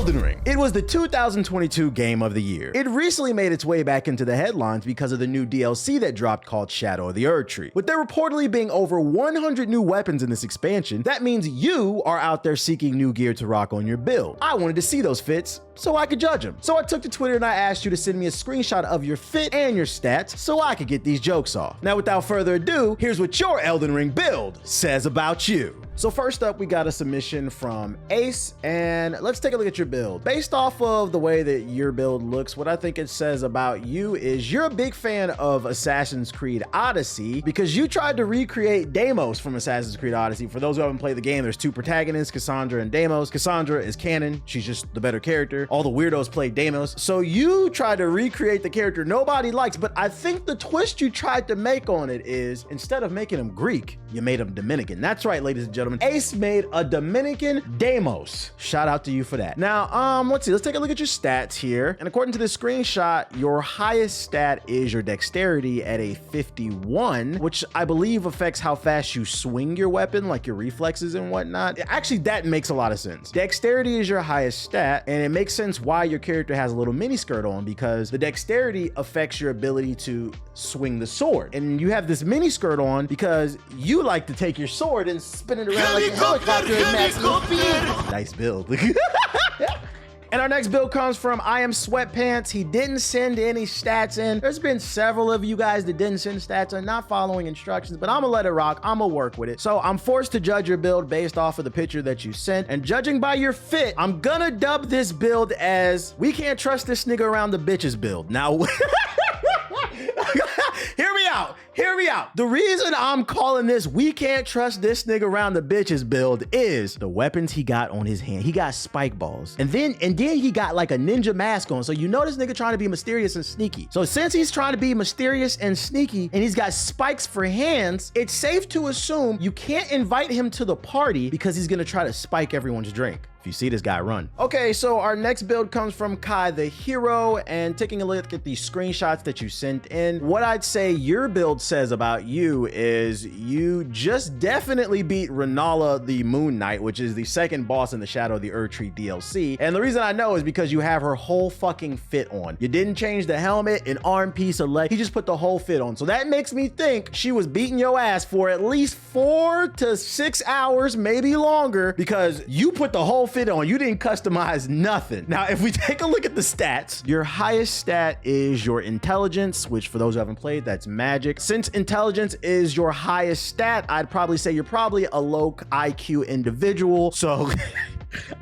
Elden Ring. It was the 2022 game of the year. It recently made its way back into the headlines because of the new DLC that dropped called Shadow of the Erdtree. With there reportedly being over 100 new weapons in this expansion, that means you are out there seeking new gear to rock on your build. I wanted to see those fits so I could judge them. So I took to Twitter and I asked you to send me a screenshot of your fit and your stats so I could get these jokes off. Now, without further ado, here's what your Elden Ring build says about you. So first up, we got a submission from Ace, and let's take a look at your build. Based off of the way that your build looks, what I think it says about you is you're a big fan of Assassin's Creed Odyssey because you tried to recreate Deimos from Assassin's Creed Odyssey. For those who haven't played the game, there's two protagonists, Cassandra and Deimos. Cassandra is canon. She's just the better character. All the weirdos play Deimos. So you tried to recreate the character nobody likes, but I think the twist you tried to make on it is instead of making him Greek, you made him Dominican. That's right, ladies and gentlemen. Ace made a Dominican Deimos. Shout out to you for that. Now, let's see. Let's take a look at your stats here. And according to this screenshot, your highest stat is your dexterity at a 51, which I believe affects how fast you swing your weapon, like your reflexes and whatnot. Actually, that makes a lot of sense. Dexterity is your highest stat, and it makes sense why your character has a little mini skirt on, because the dexterity affects your ability to swing the sword. And you have this mini skirt on because you like to take your sword and spin it around like a helicopter at maximum speed. Nice build. And our next build comes from I Am Sweatpants. He didn't send any stats in. There's been several of you guys that didn't send stats and not following instructions, but I'm gonna let it rock. I'm gonna work with it. So I'm forced to judge your build based off of the picture that you sent. And judging by your fit, I'm gonna dub this build as we can't trust this nigga around the bitches build. Now, hear me out. The reason I'm calling this we can't trust this nigga around the bitches build is the weapons he got on his hand. He got spike balls. And then he got like a ninja mask on. So you know this nigga trying to be mysterious and sneaky. So since he's trying to be mysterious and sneaky and he's got spikes for hands, it's safe to assume you can't invite him to the party because he's gonna try to spike everyone's drink. If you see this guy, run. Okay, so our next build comes from Kai the Hero, and taking a look at these screenshots that you sent in, what I'd say your build says about you is you just definitely beat Ranala the Moon Knight, which is the second boss in the Shadow of the Erdtree DLC. And the reason I know is because you have her whole fucking fit on. You didn't change the helmet, an arm piece, a leg. He just put the whole fit on. So that makes me think she was beating your ass for at least 4 to 6 hours, maybe longer, because you put the whole fit on. You didn't customize nothing. Now, if we take a look at the stats, your highest stat is your intelligence, which for those who haven't played, that's magic. Since intelligence is your highest stat, I'd probably say you're probably a low IQ individual. So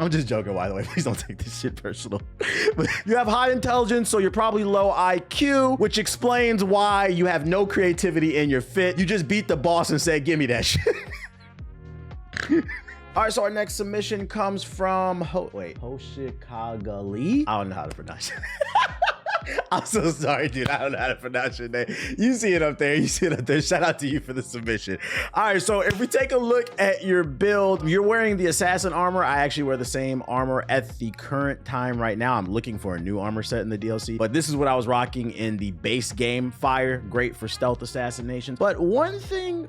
I'm just joking, by the way. Please don't take this shit personal. But you have high intelligence, so you're probably low IQ, which explains why you have no creativity in your fit. You just beat the boss and said, give me that shit. All right, so our next submission comes from Hoshikagali. I don't know how to pronounce it. I'm so sorry, dude. I don't know how to pronounce your name. You see it up there. You see it up there. Shout out to you for the submission. All right, so if we take a look at your build, you're wearing the assassin armor. I actually wear the same armor at the current time right now. I'm looking for a new armor set in the DLC, but this is what I was rocking in the base game. Fire, great for stealth assassinations. But one thing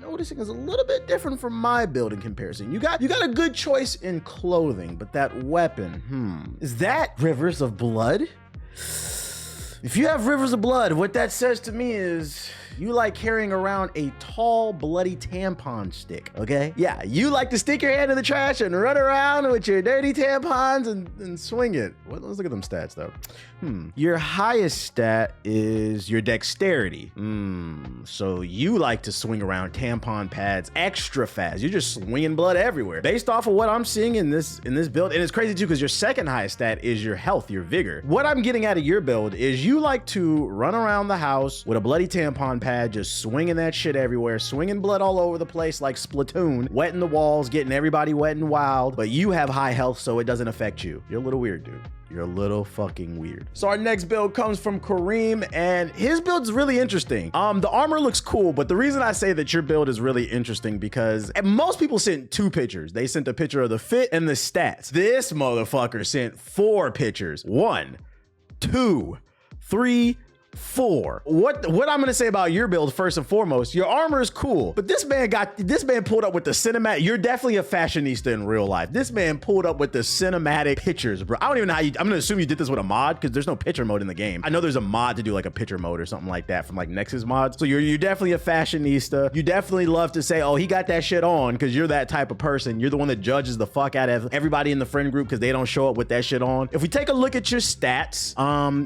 noticing is a little bit different from my build in comparison. You got a good choice in clothing, but that weapon, is that Rivers of Blood? If you have Rivers of Blood, what that says to me is you like carrying around a tall, bloody tampon stick, okay? Yeah, you like to stick your hand in the trash and run around with your dirty tampons and swing it. Let's look at them stats, though. Your highest stat is your dexterity. So you like to swing around tampon pads extra fast. You're just swinging blood everywhere. Based off of what I'm seeing in this build, and it's crazy too, because your second highest stat is your health, your vigor. What I'm getting out of your build is you like to run around the house with a bloody tampon pad, just swinging that shit everywhere, swinging blood all over the place like Splatoon, wetting the walls, getting everybody wet and wild, but you have high health, so it doesn't affect you. You're a little weird, dude. You're a little fucking weird. So our next build comes from Kareem, and his build's really interesting. The armor looks cool, but the reason I say that your build is really interesting because most people sent 2 pictures. They sent a picture of the fit and the stats. This motherfucker sent 4 pictures. 1, 2, 3, 4. What I'm gonna say about your build first and foremost, your armor is cool, but this man pulled up with the cinematic. You're definitely a fashionista in real life. This man pulled up with the cinematic pictures, bro. I don't even know how I'm gonna assume you did this with a mod because there's no picture mode in the game. I know there's a mod to do like a picture mode or something like that from like Nexus mods. So you're definitely a fashionista. You definitely love to say, oh, he got that shit on, because you're that type of person. You're the one that judges the fuck out of everybody in the friend group because they don't show up with that shit on. If we take a look at your stats,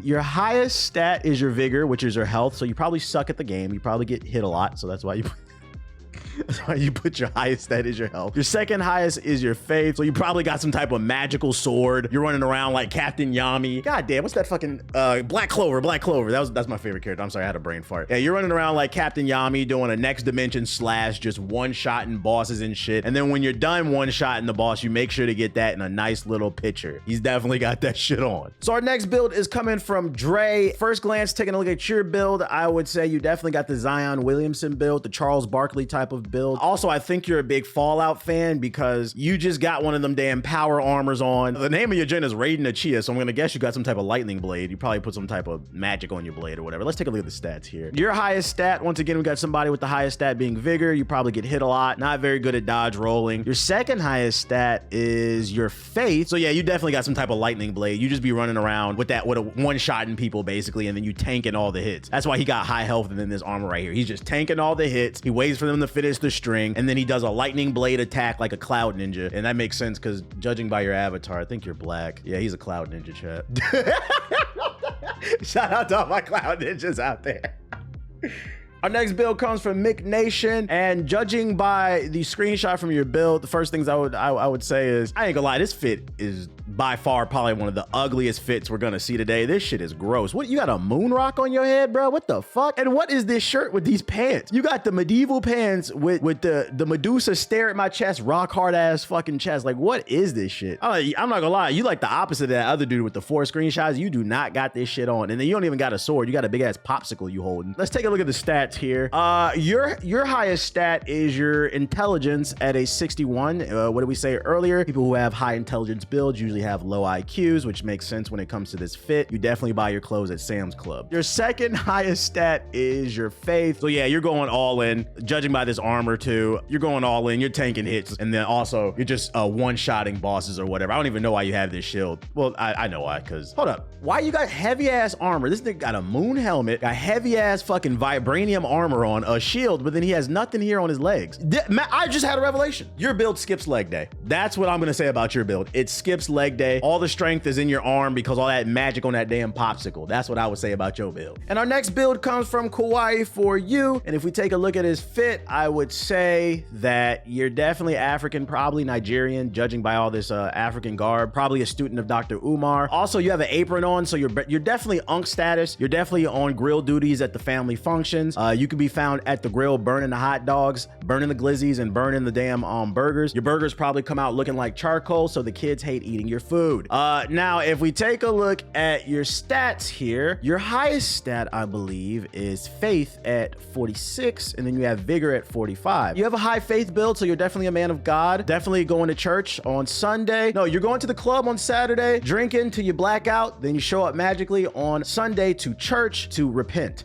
your highest stat is your vigor, which is your health. So you probably suck at the game. You probably get hit a lot. So that's why you put your highest stat is your health. Your second highest is your faith. So you probably got some type of magical sword. You're running around like Captain Yami. God damn, what's that fucking Black Clover? That's my favorite character. I'm sorry, I had a brain fart. Yeah, you're running around like Captain Yami doing a next dimension slash, just one-shotting bosses and shit. And then when you're done one-shotting the boss, you make sure to get that in a nice little picture. He's definitely got that shit on. So our next build is coming from Dre. First glance, taking a look at your build, I would say you definitely got the Zion Williamson build, the Charles Barkley type of build. Also, I think you're a big Fallout fan because you just got one of them damn power armors on. The name of your gen is Raiden Achia, so I'm gonna guess you got some type of lightning blade. You probably put some type of magic on your blade or whatever. Let's take a look at the stats here. Your highest stat, once again, we got somebody with the highest stat being vigor. You probably get hit a lot, not very good at dodge rolling. Your second highest stat is your faith. So yeah, you definitely got some type of lightning blade. You just be running around with a one-shotting people basically, and then you tanking all the hits. That's why he got high health and then this armor right here. He's just tanking all the hits. He waits for them to finish the string, and then he does a lightning blade attack like a cloud ninja. And that makes sense because judging by your avatar, I think you're black. Yeah, he's a cloud ninja, chat. Shout out to all my cloud ninjas out there. Our next build comes from Mick Nation, and judging by the screenshot from your build, the first things I would say is, I ain't gonna lie, this fit is by far probably one of the ugliest fits we're gonna see today. This shit is gross. What, you got a moon rock on your head, bro? What the fuck? And what is this shirt with these pants? You got the medieval pants with the Medusa stare at my chest, rock hard ass fucking chest. Like, what is this shit? I'm not gonna lie, you like the opposite of that other dude with the 4 screenshots. You do not got this shit on, and then you don't even got a sword. You got a big ass popsicle you holding. Let's take a look at the stats here. Your highest stat is your intelligence at a 61. What did we say earlier? People who have high intelligence builds usually have low IQs, which makes sense when it comes to this fit. You definitely buy your clothes at Sam's Club. Your second highest stat is your faith. So yeah, you're going all in. Judging by this armor too, you're going all in. You're tanking hits, and then also you're just one-shotting bosses or whatever. I don't even know why you have this shield. Well, I know why, because hold up. Why you got heavy ass armor? This nigga got a moon helmet, got heavy ass fucking vibranium armor on, a shield, but then he has nothing here on his legs. I just had a revelation. Your build skips leg day. That's what I'm gonna say about your build. It skips leg day. All the strength is in your arm because all that magic on that damn popsicle. That's what I would say about your build. And our next build comes from Kawaii for you. And if we take a look at his fit, I would say that you're definitely African, probably Nigerian, judging by all this African garb, probably a student of Dr. Umar. Also, you have an apron on, so you're definitely Unk status. You're definitely on grill duties at the family functions. You can be found at the grill burning the hot dogs, burning the glizzies, and burning the damn burgers. Your burgers probably come out looking like charcoal, so the kids hate eating your food. Now, if we take a look at your stats here, your highest stat, I believe, is faith at 46, and then you have vigor at 45. You have a high faith build, so you're definitely a man of God. Definitely going to church on Sunday. No, you're going to the club on Saturday, drinking till you black out, then you show up magically on Sunday to church to repent.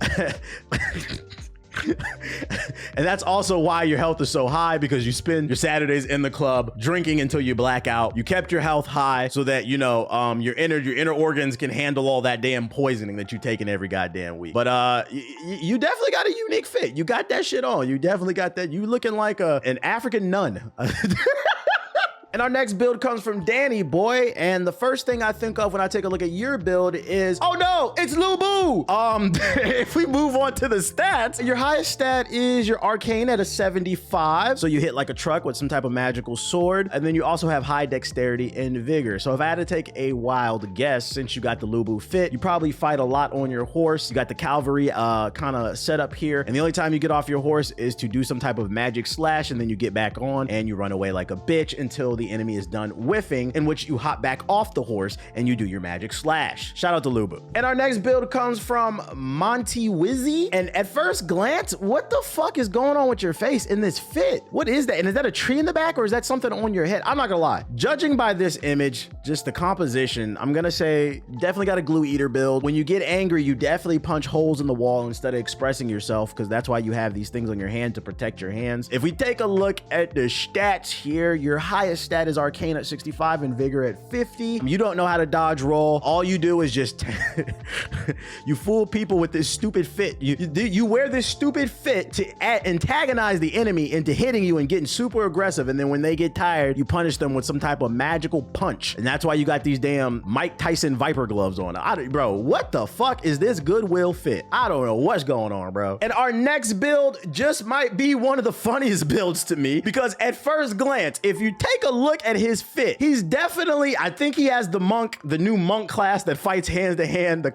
And that's also why your health is so high, because you spend your Saturdays in the club drinking until you black out. You kept your health high so that, you know, your inner organs can handle all that damn poisoning that you take in every goddamn week. But you definitely got a unique fit. You got that shit on. You definitely got that. You looking like an African nun. And our next build comes from Danny Boy, and the first thing I think of when I take a look at your build is, oh no, it's Lubu. If we move on to the stats, your highest stat is your arcane at a 75, so you hit like a truck with some type of magical sword, and then you also have high dexterity and vigor. So if I had to take a wild guess, since you got the Lubu fit, you probably fight a lot on your horse. You got the cavalry kind of set up here, and the only time you get off your horse is to do some type of magic slash, and then you get back on and you run away like a bitch until the enemy is done whiffing, in which you hop back off the horse and you do your magic slash. Shout out to Lubu. And our next build comes from Monty Wizzy. And at first glance, what the fuck is going on with your face in this fit? What is that? And is that a tree in the back or is that something on your head? I'm not gonna lie. Judging by this image, just the composition, I'm gonna say definitely got a glue eater build. When you get angry, you definitely punch holes in the wall instead of expressing yourself, because that's why you have these things on your hand to protect your hands. If we take a look at the stats here, your highest stat is Arcane at 65 and Vigor at 50. You don't know how to dodge roll. All you do is just you fool people with this stupid fit. You wear this stupid fit to antagonize the enemy into hitting you and getting super aggressive, and then when they get tired, you punish them with some type of magical punch. And that's why you got these damn Mike Tyson Viper gloves on. Bro, what the fuck is this Goodwill fit? I don't know what's going on, bro. And our next build just might be one of the funniest builds to me, because at first glance, if you take a look at his fit, he's definitely, I think he has the new monk class that fights hand to hand, the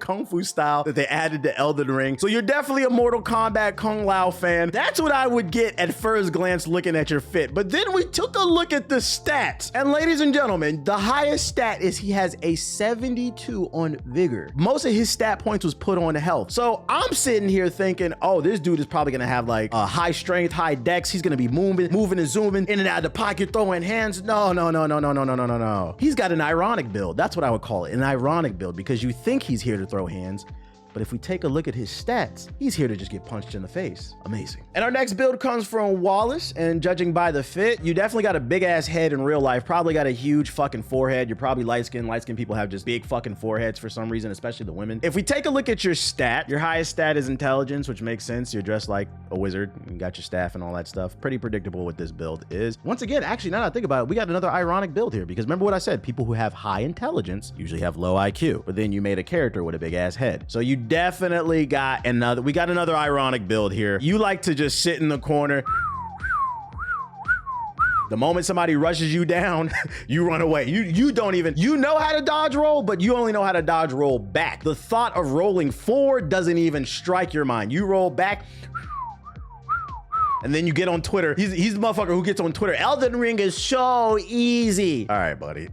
kung fu style that they added to Elden Ring. So you're definitely a Mortal Kombat Kung Lao fan. That's what I would get at first glance looking at your fit. But then we took a look at the stats, and ladies and gentlemen, the highest stat is he has a 72 on Vigor. Most of his stat points was put on health. So I'm sitting here thinking, oh, this dude is probably gonna have like a high strength, high dex. He's gonna be moving and zooming in and out of the pocket, throwing hands. No. He's got an ironic build. That's what I would call it, an ironic build, because you think he's here to throw hands, but if we take a look at his stats, he's here to just get punched in the face. Amazing. And our next build comes from Wallace, and judging by the fit, you definitely got a big ass head in real life, probably got a huge fucking forehead. You're probably light-skinned. Light-skinned people have just big fucking foreheads for some reason, especially the women. If we take a look at your stat, your highest stat is intelligence, which makes sense. You're dressed like a wizard, you got your staff and all that stuff. Pretty predictable what this build is. Once again, actually, now that I think about it, we got another ironic build here, because remember what I said, people who have high intelligence usually have low IQ, but then you made a character with a big ass head. So you definitely got another ironic build here. You like to just sit in the corner. The moment somebody rushes you down, you run away. You don't even, you know how to dodge roll, but you only know how to dodge roll back. The thought of rolling forward doesn't even strike your mind. You roll back, and then you get on Twitter. He's the motherfucker who gets on Twitter. Elden Ring is so easy. All right, buddy.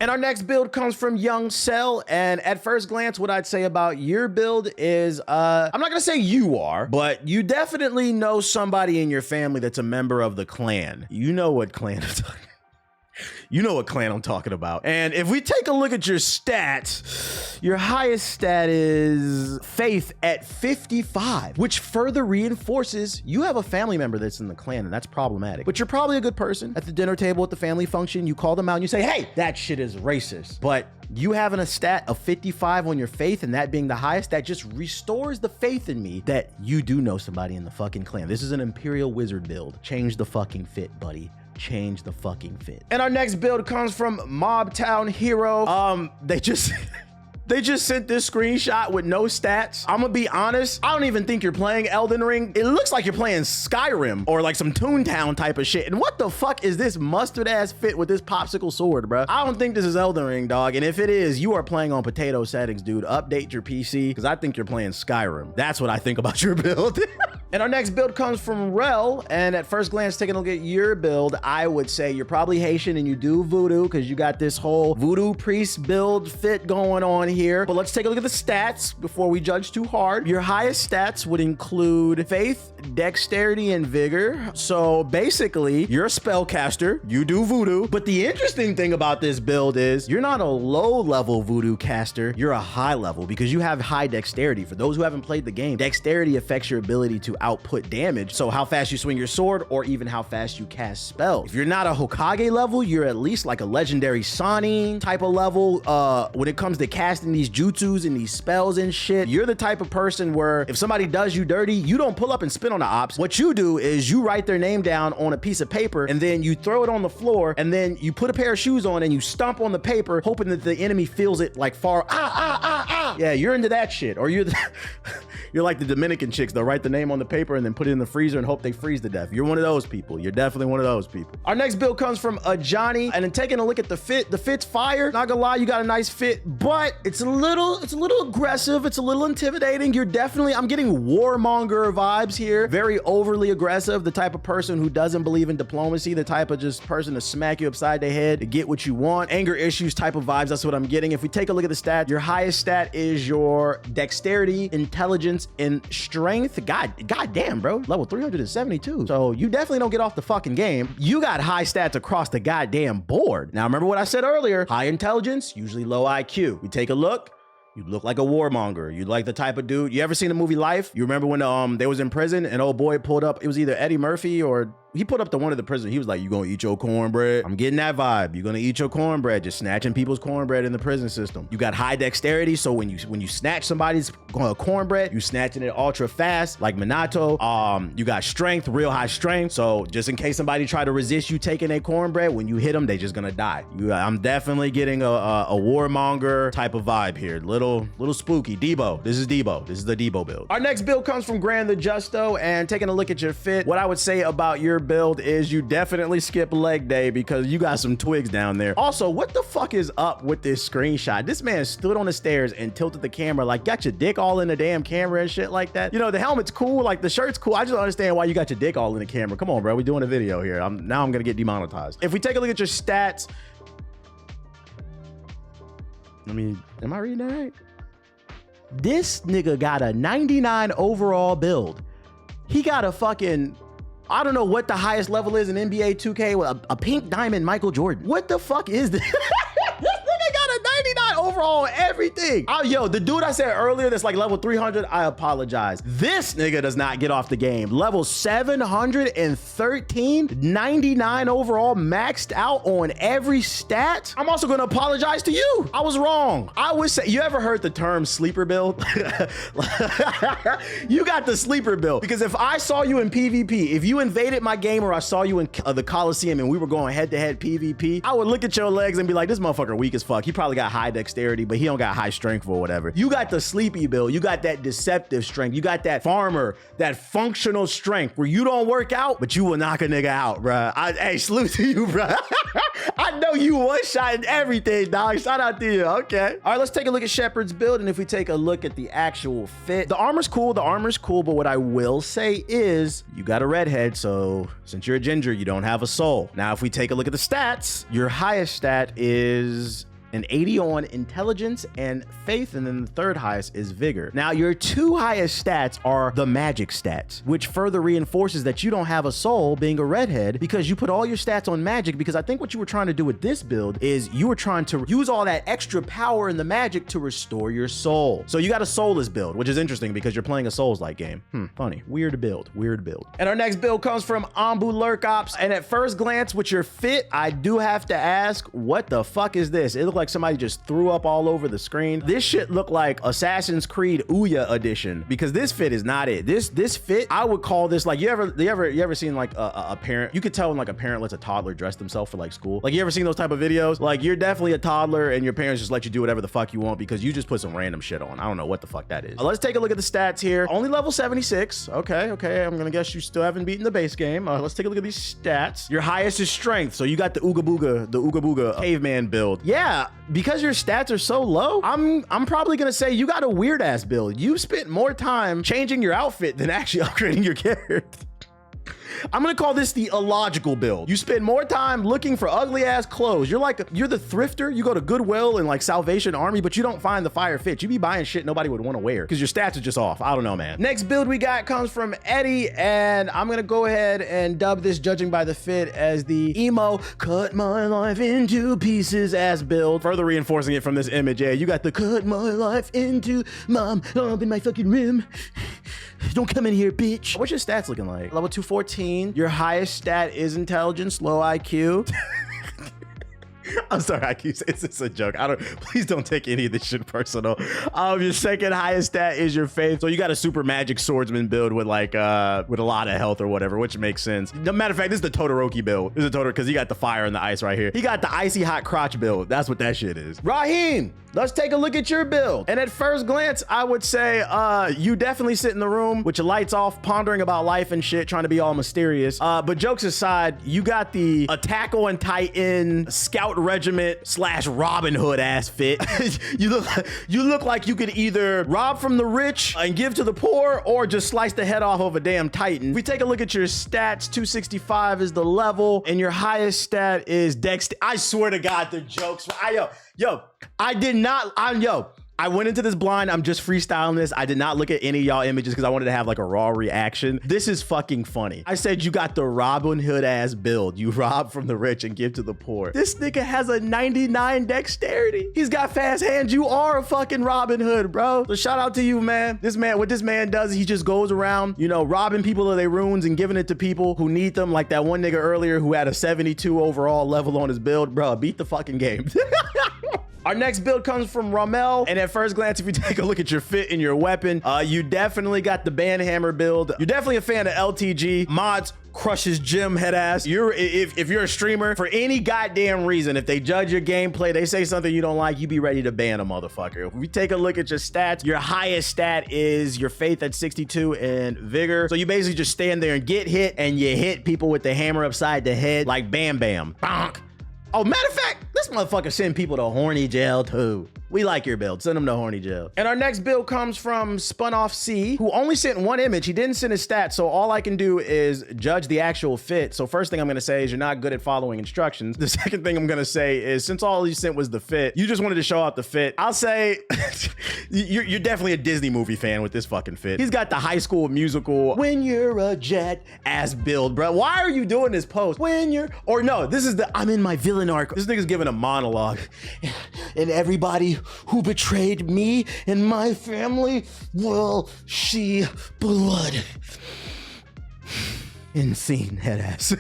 And our next build comes from Young Cell. And at first glance, what I'd say about your build is, I'm not gonna say you are, but you definitely know somebody in your family that's a member of the clan. You know what clan I'm talking about. You know what clan I'm talking about. And if we take a look at your stats, your highest stat is Faith at 55, which further reinforces you have a family member that's in the clan, and that's problematic. But you're probably a good person. At the dinner table at the family function, you call them out and you say, hey, that shit is racist. But you having a stat of 55 on your Faith and that being the highest, that just restores the faith in me that you do know somebody in the fucking clan. This is an Imperial Wizard build. Change the fucking fit, buddy. Change the fucking fit. And our next build comes from Mobtown Hero. They just sent this screenshot with no stats. I'm gonna be honest, I don't even think you're playing Elden Ring. It looks like you're playing Skyrim or like some Toontown type of shit. And what the fuck is this mustard ass fit with this popsicle sword, bro? I don't think this is Elden Ring, dog. And if it is, you are playing on potato settings, dude. Update your PC, because I think you're playing Skyrim. That's what I think about your build. And our next build comes from Rel, and at first glance, taking a look at your build, I would say you're probably Haitian and you do voodoo, because you got this whole voodoo priest build fit going on here. But let's take a look at the stats before we judge too hard. Your highest stats would include Faith, Dexterity, and Vigor. So basically, you're a spellcaster, you do voodoo. But the interesting thing about this build is you're not a low-level voodoo caster, you're a high level, because you have high dexterity. For those who haven't played the game, dexterity affects your ability to output damage, so how fast you swing your sword or even how fast you cast spells. If you're not a Hokage level, you're at least like a legendary Sanin type of level. When it comes to casting these jutsus and these spells and shit, you're the type of person where if somebody does you dirty, you don't pull up and spit on the ops. What you do is you write their name down on a piece of paper, and then you throw it on the floor, and then you put a pair of shoes on and you stomp on the paper, hoping that the enemy feels it like far. Yeah, you're into that shit. Or You're like the Dominican chicks. They'll write the name on the paper and then put it in the freezer and hope they freeze to death. You're one of those people. You're definitely one of those people. Our next build comes from a Johnny, and then taking a look at the fit's fire. Not gonna lie, you got a nice fit, but it's a little aggressive. It's a little intimidating. I'm getting warmonger vibes here. Very overly aggressive. The type of person who doesn't believe in diplomacy. The type of just person to smack you upside the head to get what you want. Anger issues type of vibes. That's what I'm getting. If we take a look at the stats, your highest stat is your dexterity, intelligence, and strength. God damn, bro. Level 372. So you definitely don't get off the fucking game. You got high stats across the goddamn board. Now, remember what I said earlier, high intelligence, usually low IQ. We take a look. You look like a warmonger. You like the type of dude. You ever seen the movie Life? You remember when they was in prison and old boy pulled up, it was either Eddie Murphy or he put up to one of the prison. He was like, you gonna eat your cornbread? I'm getting that vibe. You're gonna eat your cornbread, just snatching people's cornbread in the prison system. You got high dexterity, so when you snatch somebody's cornbread, you snatching it ultra fast, like Minato. You got strength, real high strength. So just in case somebody try to resist you taking their cornbread, when you hit them, they just gonna die. I'm definitely getting a warmonger type of vibe here. Little spooky. Debo. This is Debo. This is the Debo build. Our next build comes from Grand the Justo, and taking a look at your fit, what I would say about your build is you definitely skip leg day because you got some twigs down there. Also, what the fuck is up with this screenshot? This man stood on the stairs and tilted the camera, like got your dick all in the damn camera and shit like that. You know, the helmet's cool, like the shirt's cool. I just don't understand why you got your dick all in the camera. Come on, bro. We're doing a video here. Now I'm gonna get demonetized. If we take a look at your stats, I mean, am I reading that right? This nigga got a 99 overall build. He got a fucking, I don't know what the highest level is in NBA 2K with a pink diamond Michael Jordan. What the fuck is this? This nigga got a 99 overall on everything. Oh, yo, the dude I said earlier that's like level 300, I apologize. This nigga does not get off the game. Level 713, 99 overall, maxed out on every stat. I'm also gonna apologize to you. I was wrong. I would say, you ever heard the term sleeper build? You got the sleeper build, because if I saw you in PvP, if you invaded my game or I saw you in the Coliseum and we were going head-to-head PvP, I would look at your legs and be like, this motherfucker weak as fuck. He probably got high dexterity, but he don't got high strength or whatever. You got the sleepy build. You got that deceptive strength. You got that farmer, that functional strength where you don't work out, but you will knock a nigga out, bruh. Hey, salute to you, bruh. I know you one-shot everything, dog. Shout out to you. Okay. All right, let's take a look at Shepard's build. And if we take a look at the actual fit, the armor's cool. The armor's cool. But what I will say is you got a redhead. So since you're a ginger, you don't have a soul. Now, if we take a look at the stats, your highest stat is an 80 on intelligence and faith, and then the third highest is vigor. Now, your two highest stats are the magic stats, which further reinforces that you don't have a soul being a redhead because you put all your stats on magic, because I think what you were trying to do with this build is you were trying to use all that extra power in the magic to restore your soul. So you got a soulless build, which is interesting because you're playing a Souls-like game. Funny. Weird build. And our next build comes from Ambu Lurk Ops. And at first glance with your fit, I do have to ask, what the fuck is this? It looked like somebody just threw up all over the screen. This shit looked like Assassin's Creed Ouya edition, because this fit is not it. This fit, I would call this like, you ever seen like a parent, you could tell when like a parent lets a toddler dress themselves for like school. Like, you ever seen those type of videos? Like, you're definitely a toddler and your parents just let you do whatever the fuck you want because you just put some random shit on. I don't know what the fuck that is. Let's take a look at the stats here. Only level 76. Okay. I'm gonna guess you still haven't beaten the base game. Let's take a look at these stats. Your highest is strength. So you got the Ooga Booga caveman build. Yeah, because your stats are so low, I'm probably gonna say you got a weird ass build. You spent more time changing your outfit than actually upgrading your character. I'm gonna call this the illogical build. You spend more time looking for ugly ass clothes. You're the thrifter. You go to Goodwill and like Salvation Army, but you don't find the fire fit. You be buying shit nobody would want to wear because your stats are just off. I don't know, man. Next build we got comes from Eddie, and I'm gonna go ahead and dub this, judging by the fit, as the emo cut my life into pieces ass build. Further reinforcing it from this image. Yeah, you got the cut my life into mom up in my fucking rim. Don't come in here, bitch. What's your stats looking like? Level 214. Your highest stat is intelligence, low IQ. I'm sorry, I keep saying it's just a joke. Please don't take any of this shit personal. Your second highest stat is your faith. So you got a super magic swordsman build with like with a lot of health or whatever, which makes sense. No matter of fact, this is the Todoroki build. This is a Todoroki because he got the fire and the ice right here. He got the icy hot crotch build. That's what that shit is. Raheem, let's take a look at your build. And at first glance, I would say you definitely sit in the room with your lights off, pondering about life and shit, trying to be all mysterious. But jokes aside, you got the Attack on Titan Scout Regiment / Robin Hood ass fit. you look like you could either rob from the rich and give to the poor, or just slice the head off of a damn Titan. If we take a look at your stats, 265 is the level, and your highest stat is dexterity. I swear to God, the jokes. I went into this blind. I'm just freestyling this. I did not look at any of y'all images because I wanted to have like a raw reaction. This is fucking funny. I said you got the Robin Hood ass build. You rob from the rich and give to the poor. This nigga has a 99 dexterity. He's got fast hands. You are a fucking Robin Hood, bro. So shout out to you, man. What this man does, he just goes around, you know, robbing people of their runes and giving it to people who need them. Like that one nigga earlier who had a 72 overall level on his build. Bro, beat the fucking game. Our next build comes from Ramel, and at first glance, if you take a look at your fit and your weapon, you definitely got the Banhammer build. You're definitely a fan of LTG. Mods crushes gym head ass. If you're a streamer, for any goddamn reason, if they judge your gameplay, they say something you don't like, you be ready to ban a motherfucker. If we take a look at your stats, your highest stat is your faith at 62 and vigor. So you basically just stand there and get hit, and you hit people with the hammer upside the head like bam bam bonk. Oh, matter of fact, this motherfucker send people to horny jail too. We like your build. Send them to horny jail. And our next build comes from Spun Off C, who only sent one image. He didn't send his stats, so all I can do is judge the actual fit. So first thing I'm gonna say is you're not good at following instructions. The second thing I'm gonna say is since all you sent was the fit, you just wanted to show out the fit. I'll say you're definitely a Disney movie fan with this fucking fit. He's got the High School Musical "When You're a Jet" ass build, bro. Why are you doing this post? This is the I'm in my villain arc. This nigga's giving a monologue. And everybody who betrayed me and my family will see blood. Insane head ass.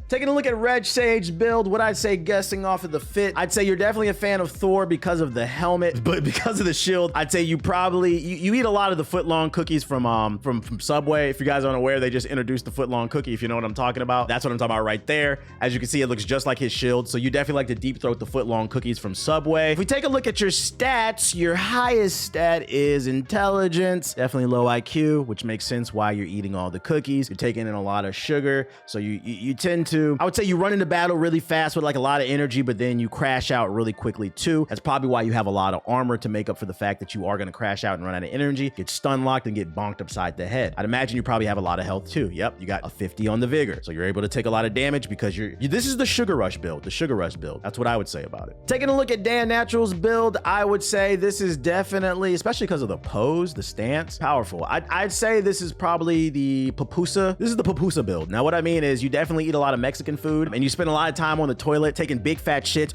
Taking a look at Reg Sage's build, what I'd say guessing off of the fit, I'd say you're definitely a fan of Thor because of the helmet, but because of the shield, I'd say you probably, you eat a lot of the foot-long cookies from Subway. If you guys aren't aware, they just introduced the foot-long cookie, if you know what I'm talking about. That's what I'm talking about right there. As you can see, it looks just like his shield, so you definitely like to deep throat the foot-long cookies from Subway. If we take a look at your stats, your highest stat is intelligence, definitely low IQ, which makes sense why you're eating all the cookies. You're taking in a lot of sugar, so you tend to, I would say you run into battle really fast with like a lot of energy, but then you crash out really quickly too. That's probably why you have a lot of armor to make up for the fact that you are going to crash out and run out of energy, get stun locked, and get bonked upside the head. I'd imagine you probably have a lot of health too. Yep, you got a 50 on the vigor, so you're able to take a lot of damage because this is the Sugar Rush build, the Sugar Rush build. That's what I would say about it. Taking a look at Dan Natural's build, I would say this is definitely, especially because of the pose, the stance, powerful. I'd say this is probably the papusa. This is the papusa build. Now, what I mean is you definitely eat a lot of Mexican food and you spend a lot of time on the toilet taking big fat shits.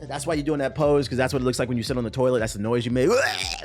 That's why you're doing that pose, because that's what it looks like when you sit on the toilet. That's the noise you make.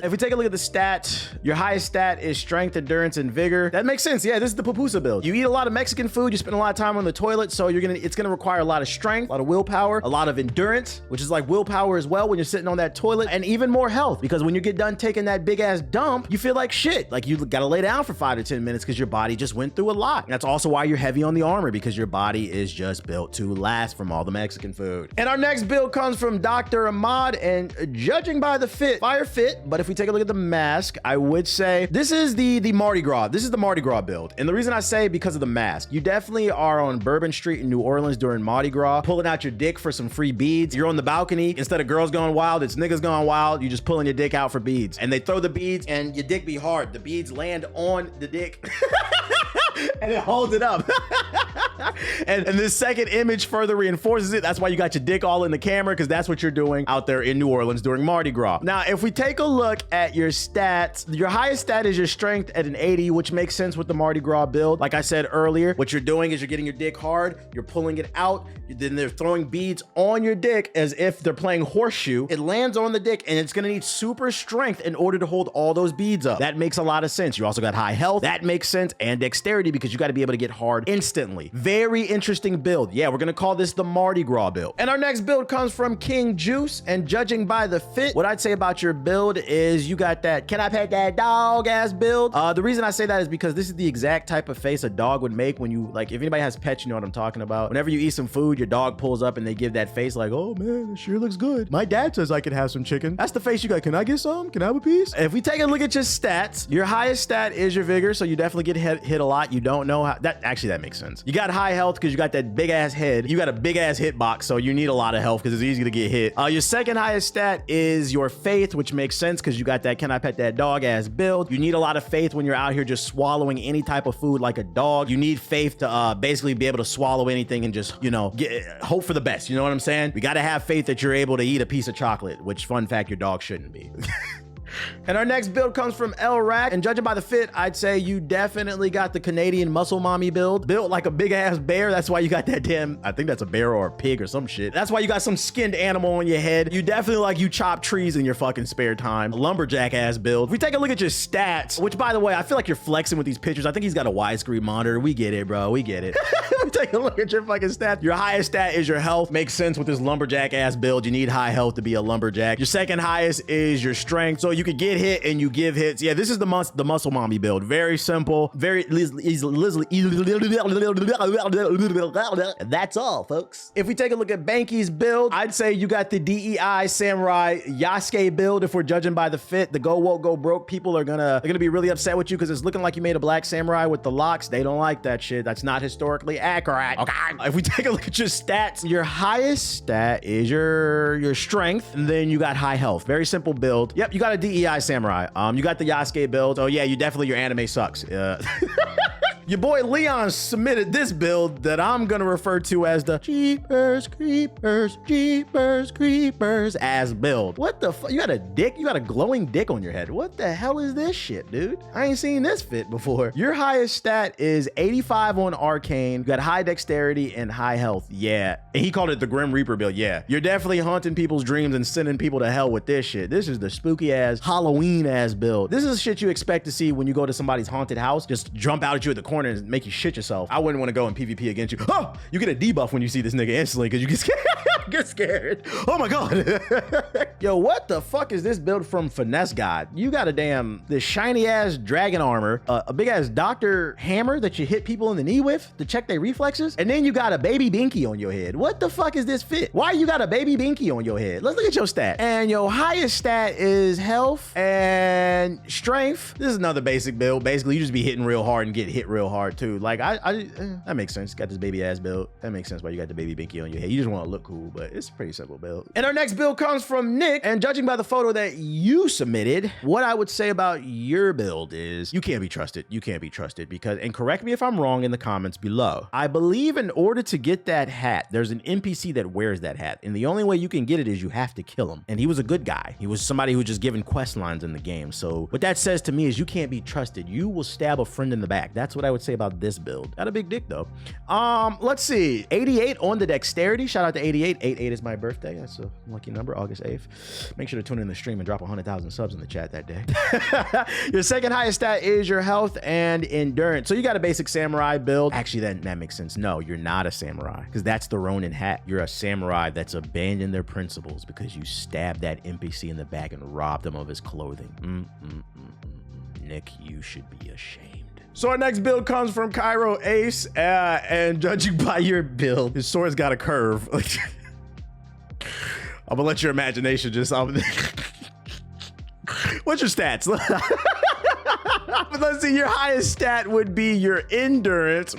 If we take a look at the stat, your highest stat is strength, endurance, and vigor. That makes sense. Yeah, this is the papusa build. You eat a lot of Mexican food, you spend a lot of time on the toilet, so it's gonna require a lot of strength, a lot of willpower, a lot of endurance, which is like willpower as well when you're sitting on that toilet, and even more health, because when you get done taking that big ass dump, you feel like shit. Like you gotta lay down for 5 to 10 minutes because your body just went through a lot. And that's also why you're heavy on the armor, because your body is just built to last from all the Mexican food. And our next build comes from Dr. Ahmad, and judging by the fit, fire fit, but if we take a look at the mask, I would say this is the Mardi Gras. This is the Mardi Gras build. And the reason I say because of the mask, you definitely are on Bourbon Street in New Orleans during Mardi Gras, pulling out your dick for some free beads. You're on the balcony. Instead of girls going wild, it's niggas going wild. You just pulling your dick out for beads. And they throw the beads and your dick be hard. The beads land on the dick. And it holds it up. and this second image further reinforces it. That's why you got your dick all in the camera, because that's what you're doing out there in New Orleans during Mardi Gras. Now, if we take a look at your stats, your highest stat is your strength at an 80, which makes sense with the Mardi Gras build. Like I said earlier, what you're doing is you're getting your dick hard, you're pulling it out, then they're throwing beads on your dick as if they're playing horseshoe. It lands on the dick, and it's gonna need super strength in order to hold all those beads up. That makes a lot of sense. You also got high health. That makes sense, and dexterity, because you got to be able to get hard instantly. very interesting build. Yeah, we're gonna call this the Mardi Gras build. And our next build comes from King Juice, and judging by the fit, what I'd say about your build is you got that can I pet that dog ass build. The reason I say that is because this is the exact type of face a dog would make when you, like, if anybody has pets, you know what I'm talking about. Whenever you eat some food, your dog pulls up and they give that face like, oh man, it sure looks good. My dad says I could have some chicken. That's the face you got. Can I get some? Can I have a piece? If we take a look at your stats, your highest stat is your vigor, so you definitely get hit a lot. You don't know how that actually, that makes sense. You got high health because you got that big ass head. You got a big ass hitbox, so you need a lot of health because it's easy to get hit. Your second highest stat is your faith, which makes sense because you got that can I pet that dog ass build. You need a lot of faith when you're out here just swallowing any type of food like a dog. You need faith to basically be able to swallow anything and just, you know, hope for the best. You know what I'm saying? We got to have faith that you're able to eat a piece of chocolate, which, fun fact, your dog shouldn't be. And our next build comes from El Rack, and judging by the fit, I'd say you definitely got the Canadian muscle mommy build, built like a big ass bear. That's why you got that damn, I think that's a bear or a pig or some shit. That's why you got some skinned animal on your head. You definitely like you chop trees in your fucking spare time. A lumberjack ass build. If we take a look at your stats, which by the way, I feel like you're flexing with these pictures. I think he's got a widescreen monitor. We get it, bro. We get it. Take a look at your fucking stats. Your highest stat is your health. Makes sense with this lumberjack ass build. You need high health to be a lumberjack. Your second highest is your strength. So you could get hit and you give hits. Yeah, this is the muscle mommy build. Very simple. Very easy. That's all, folks. If we take a look at Banky's build, I'd say you got the DEI Samurai Yasuke build. If we're judging by the fit, the go woke, go broke people are gonna be really upset with you because it's looking like you made a black samurai with the locks. They don't like that shit. That's not historically accurate. Okay. If we take a look at your stats, your highest stat is your strength, and then you got high health. Very simple build. Yep, you got a DEI Samurai. You got the Yasuke build. Oh yeah, you definitely, your anime sucks. Your boy Leon submitted this build that I'm gonna refer to as the Jeepers Creepers ass build. What the fuck? You got a dick? You got a glowing dick on your head. What the hell is this shit, dude? I ain't seen this fit before. Your highest stat is 85 on Arcane. You got high dexterity and high health. Yeah. And he called it the Grim Reaper build. Yeah. You're definitely haunting people's dreams and sending people to hell with this shit. This is the spooky ass Halloween ass build. This is shit you expect to see when you go to somebody's haunted house. Just jump out at you at the corner and make you shit yourself. I wouldn't want to go in PvP against you. Oh, you get a debuff when you see this nigga instantly because you get scared. Get scared. Oh my god. Yo, what the fuck is this build from Finesse God? You got this shiny ass dragon armor, a big ass doctor hammer that you hit people in the knee with to check their reflexes, and then you got a baby binky on your head. What the fuck is this fit? Why you got a baby binky on your head? Let's look at your stat. And your highest stat is health and strength. This is another basic build. Basically, you just be hitting real hard and get hit real hard too. Like that makes sense. Got this baby ass build. That makes sense why you got the baby binky on your head. You just want to look cool, but it's a pretty simple build. And our next build comes from Nick, and judging by the photo that you submitted, what I would say about your build is you can't be trusted. You can't be trusted because, and correct me if I'm wrong in the comments below, I believe in order to get that hat, there's an NPC that wears that hat, and the only way you can get it is you have to kill him. And he was a good guy. He was somebody who was just given quest lines in the game. So what that says to me is you can't be trusted. You will stab a friend in the back. That's what I would say about this build. Got a big dick though. Let's see. 88 on the dexterity. Shout out to 88. 88 is my birthday. That's a lucky number, August 8th. Make sure to tune in the stream and drop 100,000 subs in the chat that day. Your second highest stat is your health and endurance. So you got a basic samurai build. Actually, that makes sense. No, you're not a samurai because that's the Ronin hat. You're a samurai that's abandoned their principles because you stabbed that NPC in the back and robbed him of his clothing. Nick, you should be ashamed. So our next build comes from Cairo Ace, and judging by your build, his sword's got a curve. I'm gonna let your imagination just... What's your stats? But let's see, your highest stat would be your endurance.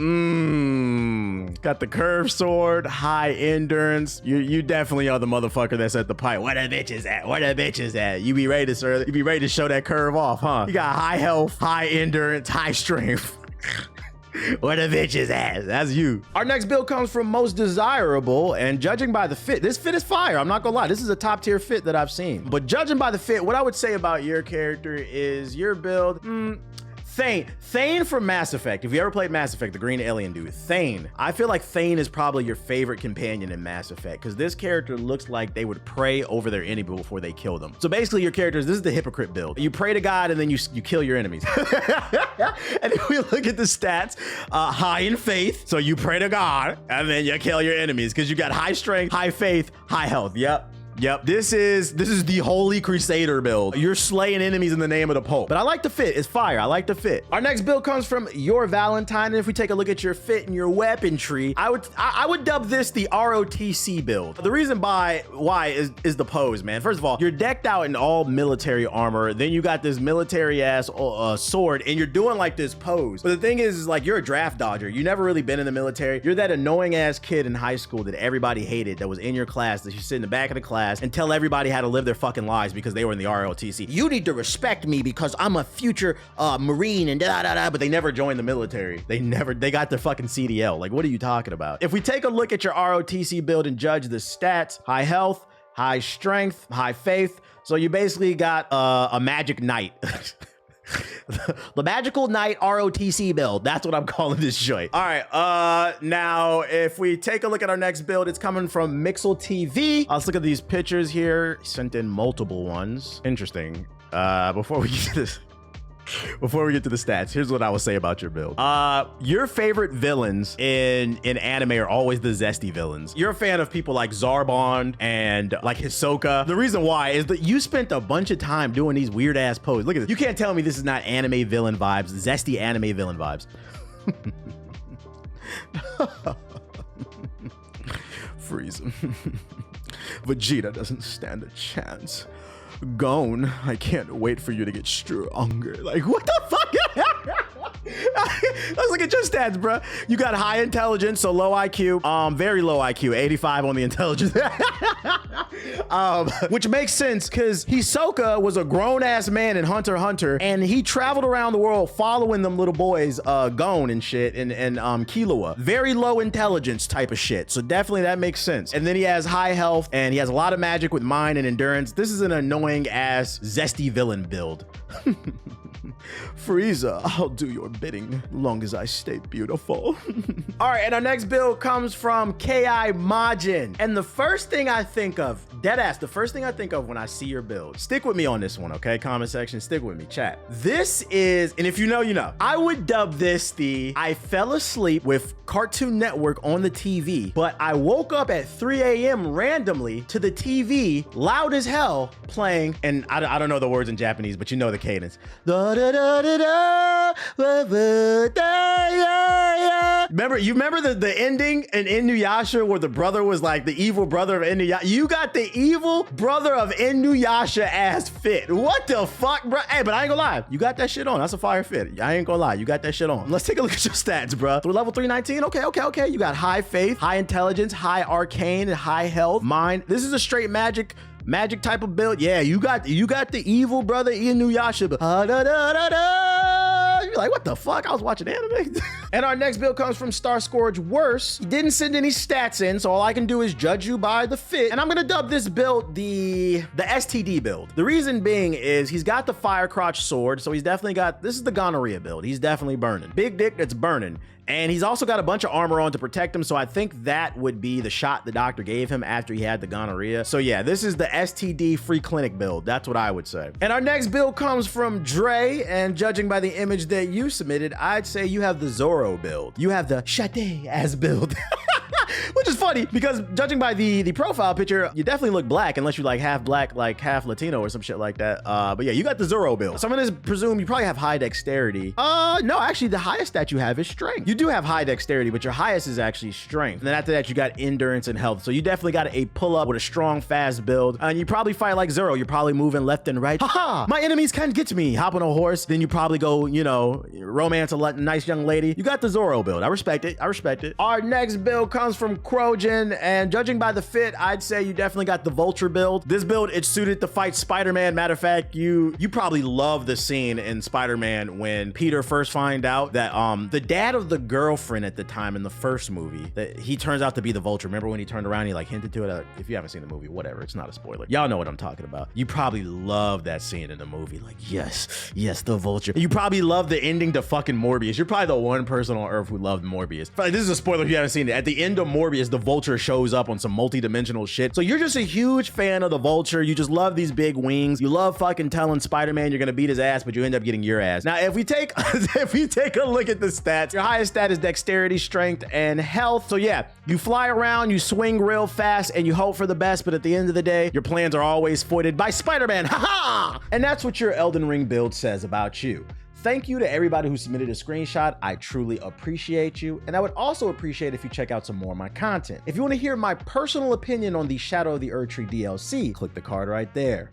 Got the curved sword, high endurance. You definitely are the motherfucker that's at the pipe. Where the bitches at? Where the bitches at? You be ready to, sir. You be ready to show that curve off, huh? You got high health, high endurance, high strength. Where the bitches at? That's you. Our next build comes from Most Desirable, and judging by the fit, this fit is fire. I'm not gonna lie. This is a top tier fit that I've seen. But judging by the fit, what I would say about your character is your build, Thane from Mass Effect. If you ever played Mass Effect, the green alien dude, Thane. I feel like Thane is probably your favorite companion in Mass Effect because this character looks like they would pray over their enemy before they kill them. So basically your characters, this is the hypocrite build. You pray to God and then you kill your enemies. And if we look at the stats, high in faith. So you pray to God and then you kill your enemies because you got high strength, high faith, high health. Yep, this is the holy crusader build. You're slaying enemies in the name of the Pope. But I like the fit, it's fire, I like the fit. Our next build comes from your Valentine, and if we take a look at your fit and your weapon tree, I would dub this the ROTC build. The reason why is the pose, man. First of all, you're decked out in all military armor, then you got this military ass sword, and you're doing like this pose. But the thing is like you're a draft dodger. You never really been in the military. You're that annoying ass kid in high school that everybody hated, that was in your class, that you sit in the back of the class and tell everybody how to live their fucking lives because they were in the ROTC. You need to respect me because I'm a future Marine and but they never joined the military. They got their fucking CDL. Like, what are you talking about? If we take a look at your ROTC build and judge the stats, high health, high strength, high faith. So you basically got a magic knight. The magical knight ROTC build. That's what I'm calling this joint. All right, now if we take a look at our next build, it's coming from Mixel TV. Let's look at these pictures here. Sent in multiple ones. Interesting. Before we get to the stats, here's what I will say about your build. Your favorite villains in anime are always the zesty villains. You're a fan of people like Zarbon and like Hisoka. The reason why is that you spent a bunch of time doing these weird ass poses. Look at this. You can't tell me this is not anime villain vibes, zesty anime villain vibes. Freeze him. Vegeta doesn't stand a chance. Gone, I can't wait for you to get stronger. Like, what the fuck? Let's look at your stats, bro. You got high intelligence, so low IQ. Very low IQ, 85 on the intelligence. Which makes sense because Hisoka was a grown-ass man in Hunter x Hunter, and he traveled around the world following them little boys, Gon and shit, and Killua. Very low intelligence type of shit, so definitely that makes sense. And then he has high health, and he has a lot of magic with mind and endurance. This is an annoying-ass, zesty villain build. Frieza, I'll do your bidding long as I stay beautiful. All right, and our next build comes from K.I. Majin. And the first thing I think of, deadass, the first thing I think of when I see your build, stick with me on this one, okay? Comment section, stick with me, chat. This is, and if you know, you know. I would dub this the, I fell asleep with Cartoon Network on the TV, but I woke up at 3 a.m. randomly to the TV, loud as hell, playing, and I don't know the words in Japanese, but you know the cadence. You remember the ending in Inuyasha where the brother was like the evil brother of Inuyasha? You got the evil brother of Inuyasha ass fit. What the fuck, bro? Hey, but I ain't gonna lie. You got that shit on. That's a fire fit. I ain't gonna lie. You got that shit on. Let's take a look at your stats, bro. We're level 319. Okay. You got high faith, high intelligence, high arcane, and high health. Mind. This is a straight magic type of build. Yeah, you got the evil brother Inuyasha. You're like, what the fuck? I was watching anime. And our next build comes from Star Scourge Worse. He didn't send any stats in, so all I can do is judge you by the fit. And I'm gonna dub this build the STD build. The reason being is he's got the fire crotch sword, so he's definitely got, this is the gonorrhea build. He's definitely burning. Big dick that's burning. And he's also got a bunch of armor on to protect him, so I think that would be the shot the doctor gave him after he had the gonorrhea. So yeah, this is the STD free clinic build. That's what I would say. And our next build comes from Dre, and judging by the image that you submitted, I'd say you have the Zoro build. You have the Shade ass build. Which is funny because judging by the profile picture, you definitely look black unless you like half black, like half Latino or some shit like that. But yeah, you got the Zoro build. So I'm gonna presume you probably have high dexterity. No, actually the highest stat you have is strength. You do have high dexterity, but your highest is actually strength. And then after that, you got endurance and health. So you definitely got a pull up with a strong, fast build. And you probably fight like Zoro. You're probably moving left and right. Haha, my enemies can't get to me. Hop on a horse. Then you probably go, you know, romance a nice young lady. You got the Zoro build. I respect it. Our next build comes from from Krogan, and judging by the fit, I'd say you definitely got the Vulture build. This build, it's suited to fight Spider-Man. Matter of fact, you probably love the scene in Spider-Man when Peter first find out that the dad of the girlfriend at the time in the first movie, that he turns out to be the Vulture. Remember when he turned around, he like hinted to it? If you haven't seen the movie, whatever, it's not a spoiler. Y'all know what I'm talking about. You probably love that scene in the movie. Like, yes, the Vulture. You probably love the ending to fucking Morbius. You're probably the one person on Earth who loved Morbius. This is a spoiler if you haven't seen it. At the end of Morbius, the Vulture shows up on some multi-dimensional shit. So you're just a huge fan of the Vulture. You just love these big wings. You love fucking telling Spider-Man you're gonna beat his ass, but you end up getting your ass. Now, if we take a look at the stats, your highest stat is dexterity, strength, and health. So yeah, you fly around, you swing real fast, and you hope for the best, but at the end of the day, your plans are always foiled by Spider-Man. Ha-ha! And that's what your Elden Ring build says about you. Thank you to everybody who submitted a screenshot. I truly appreciate you. And I would also appreciate if you check out some more of my content. If you want to hear my personal opinion on the Shadow of the Erdtree DLC, click the card right there.